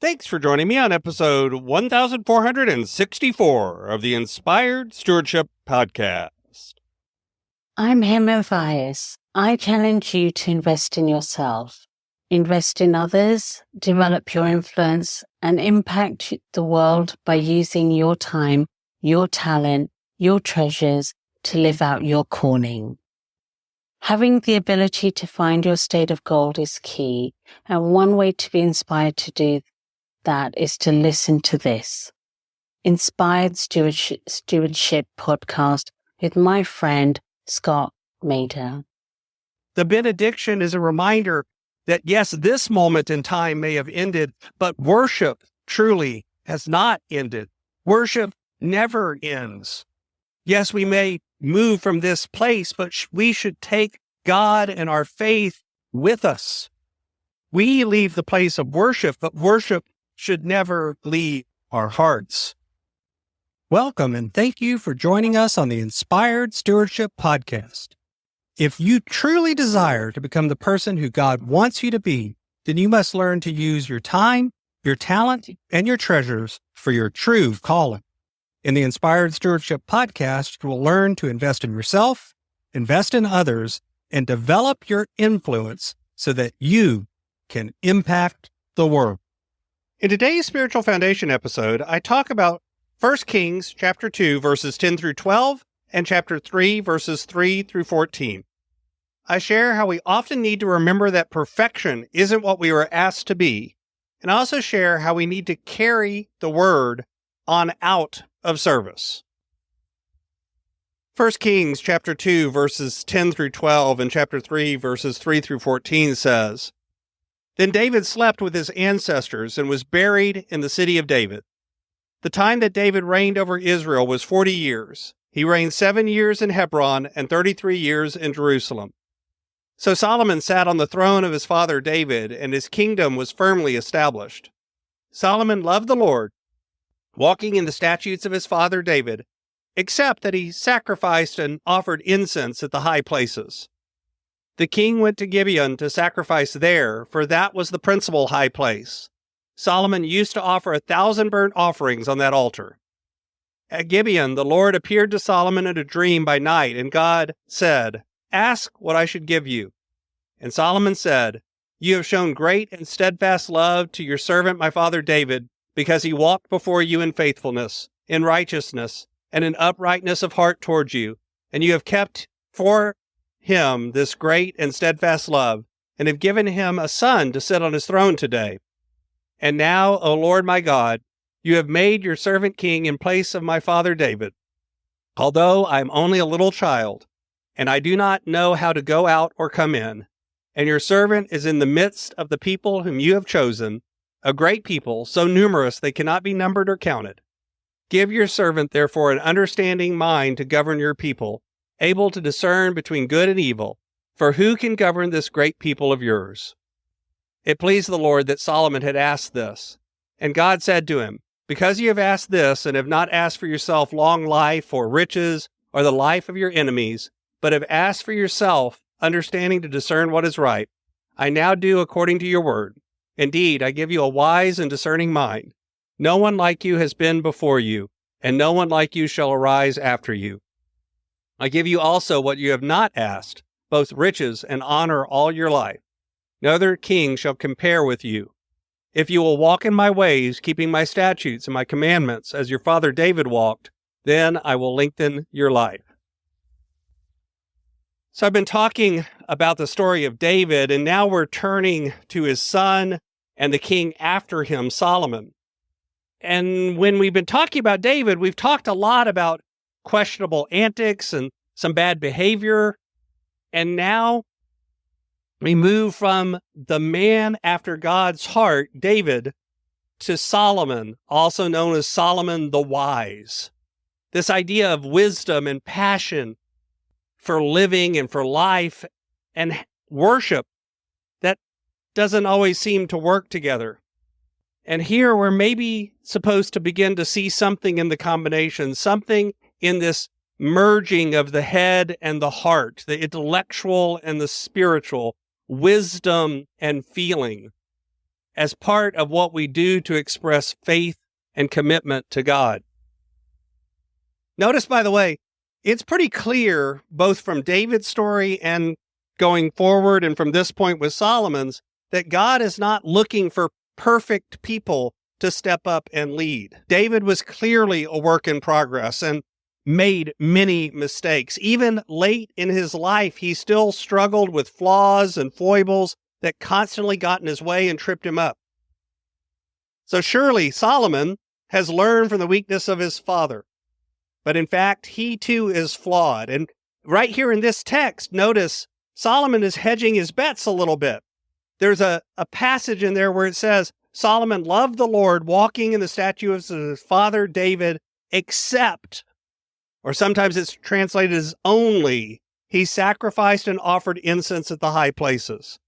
Thanks for joining me on episode 1464 of the Inspired Stewardship Podcast. I'm Hema Vyas. I challenge you to invest in yourself, invest in others, develop your influence, and impact the world by using your time, your talent, your treasures to live out your calling. Having the ability to find your state of gold is key, and one way to be inspired to do that is to listen to this Inspired Stewardship podcast with my friend Scott Mader. The Benediction is a reminder that yes, this moment in time may have ended, but worship truly has not ended. Worship never ends. Yes, we may move from this place, but we should take God and our faith with us. We leave the place of worship, but worship should never leave our hearts. Welcome and thank you for joining us on the Inspired Stewardship Podcast. If you truly desire to become the person who God wants you to be, then you must learn to use your time, your talent, and your treasures for your true calling. In the Inspired Stewardship Podcast, you will learn to invest in yourself, invest in others, and develop your influence so that you can impact the world. In today's Spiritual Foundation episode, I talk about 1 Kings chapter 2, verses 10 through 12, and chapter 3, verses 3 through 14. I share how we often need to remember that perfection isn't what we were asked to be, and I also share how we need to carry the word on out of service. 1 Kings chapter 2, verses 10 through 12, and chapter 3, verses 3 through 14 says, Then David slept with his ancestors and was buried in the city of David. The time that David reigned over Israel was 40 years. He reigned 7 years in Hebron and 33 years in Jerusalem. So Solomon sat on the throne of his father David, and his kingdom was firmly established. Solomon loved the Lord, walking in the statutes of his father David, except that he sacrificed and offered incense at the high places. The king went to Gibeon to sacrifice there, for that was the principal high place. Solomon used to offer 1,000 burnt offerings on that altar. At Gibeon, the Lord appeared to Solomon in a dream by night, and God said, Ask what I should give you. And Solomon said, You have shown great and steadfast love to your servant my father David, because he walked before you in faithfulness, in righteousness, and in uprightness of heart toward you, and you have kept for him this great and steadfast love, and have given him a son to sit on his throne today. And now, O Lord my God, you have made your servant king in place of my father David. Although I am only a little child, and I do not know how to go out or come in, and your servant is in the midst of the people whom you have chosen, a great people, so numerous they cannot be numbered or counted. Give your servant, therefore, an understanding mind to govern your people, able to discern between good and evil, for who can govern this great people of yours? It pleased the Lord that Solomon had asked this. And God said to him, Because you have asked this, and have not asked for yourself long life or riches or the life of your enemies, but have asked for yourself understanding to discern what is right, I now do according to your word. Indeed, I give you a wise and discerning mind. No one like you has been before you, and no one like you shall arise after you. I give you also what you have not asked, both riches and honor all your life. No other king shall compare with you. If you will walk in my ways, keeping my statutes and my commandments, as your father David walked, then I will lengthen your life. So I've been talking about the story of David, and now we're turning to his son and the king after him, Solomon. And when we've been talking about David, we've talked a lot about questionable antics and some bad behavior. And now we move from the man after God's heart, David, to Solomon, also known as Solomon the Wise. This idea of wisdom and passion for living and for life and worship that doesn't always seem to work together. And here we're maybe supposed to begin to see something in the combination, something in this merging of the head and the heart, the intellectual and the spiritual, wisdom and feeling. as part of what we do to express faith and commitment to God. Notice, by the way, it's pretty clear, both from David's story and going forward and from this point with Solomon's, that God is not looking for perfect people to step up and lead. David was clearly a work in progress and made many mistakes. Even late in his life, he still struggled with flaws and foibles that constantly got in his way and tripped him up. So surely Solomon has learned from the weakness of his father. But in fact, he too is flawed. And right here in this text, notice Solomon is hedging his bets a little bit. There's a passage in there where it says, Solomon loved the Lord, walking in the statutes of his father David, except, or sometimes it's translated as only, he sacrificed and offered incense at the high places.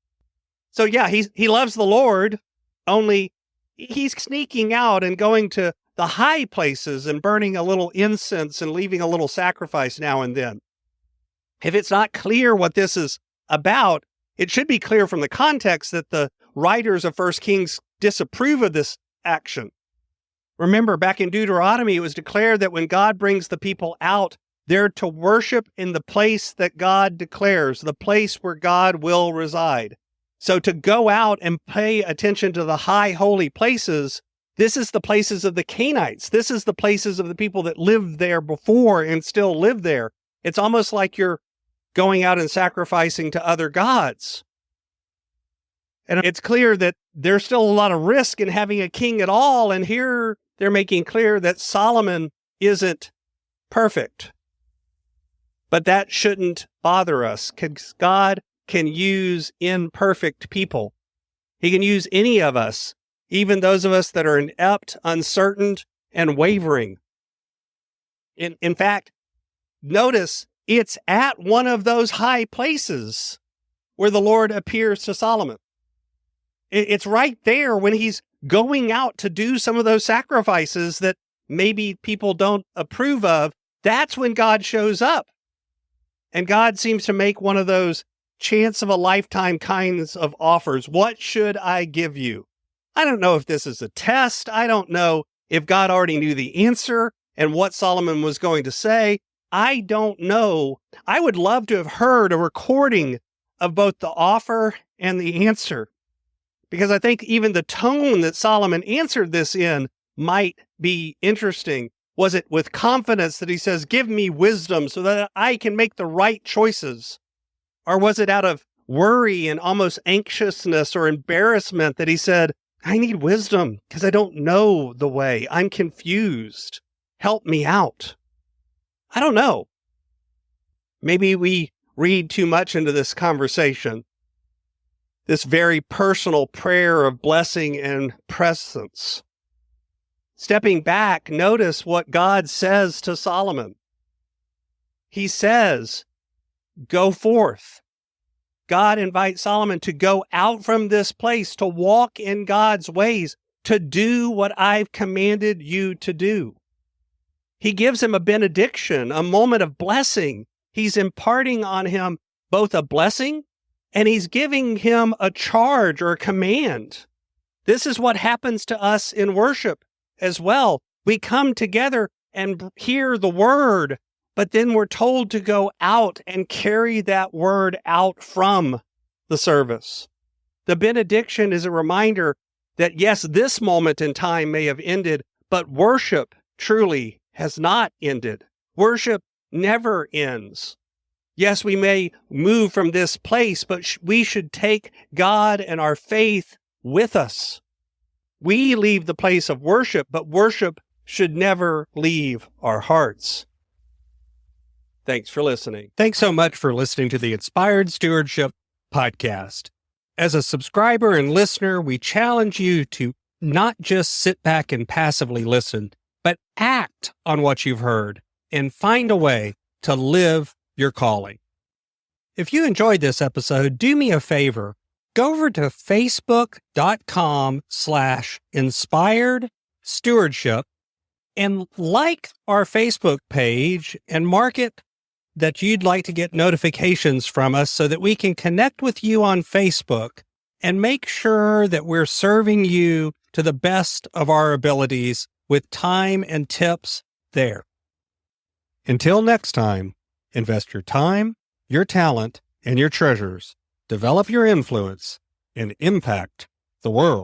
So yeah, he loves the Lord, only he's sneaking out and going to the high places and burning a little incense and leaving a little sacrifice now and then. If it's not clear what this is about, it should be clear from the context that the writers of 1 Kings disapprove of this action. Remember, back in Deuteronomy, it was declared that when God brings the people out, they're to worship in the place that God declares, the place where God will reside. So to go out and pay attention to the high holy places, this is the places of the Canaanites. This is the places of the people that lived there before and still live there. It's almost like you're going out and sacrificing to other gods. And it's clear that there's still a lot of risk in having a king at all. And here they're making clear that Solomon isn't perfect. But that shouldn't bother us, because God can use imperfect people. He can use any of us, even those of us that are inept, uncertain, and wavering. In fact, notice it's at one of those high places where the Lord appears to Solomon. It's right there when he's going out to do some of those sacrifices that maybe people don't approve of. That's when God shows up. And God seems to make one of those chance of a lifetime kinds of offers. What should I give you? I don't know if this is a test. I don't know if God already knew the answer and what Solomon was going to say. I don't know. I would love to have heard a recording of both the offer and the answer, because I think even the tone that Solomon answered this in might be interesting. Was it with confidence that he says, give me wisdom so that I can make the right choices? Or was it out of worry and almost anxiousness or embarrassment that he said, I need wisdom because I don't know the way. I'm confused. Help me out. I don't know. Maybe we read too much into this conversation, this very personal prayer of blessing and presence. Stepping back, notice what God says to Solomon. He says, go forth. God invites Solomon to go out from this place, to walk in God's ways, to do what I've commanded you to do. He gives him a benediction, a moment of blessing. He's imparting on him both a blessing and he's giving him a charge or a command. This is what happens to us in worship as well. We come together and hear the word, but then we're told to go out and carry that word out from the service. The benediction is a reminder that, yes, this moment in time may have ended, but worship truly has not ended. Worship never ends. Yes, we may move from this place, but we should take God and our faith with us. We leave the place of worship, but worship should never leave our hearts. Thanks for listening. Thanks so much for listening to the Inspired Stewardship podcast. As a subscriber and listener, we challenge you to not just sit back and passively listen, but act on what you've heard and find a way to live your calling. If you enjoyed this episode, do me a favor. Go over to facebook.com/inspired stewardship and like our Facebook page and mark it that you'd like to get notifications from us so that we can connect with you on Facebook and make sure that we're serving you to the best of our abilities with time and tips there. Until next time, invest your time, your talent, and your treasures. Develop your influence and impact the world.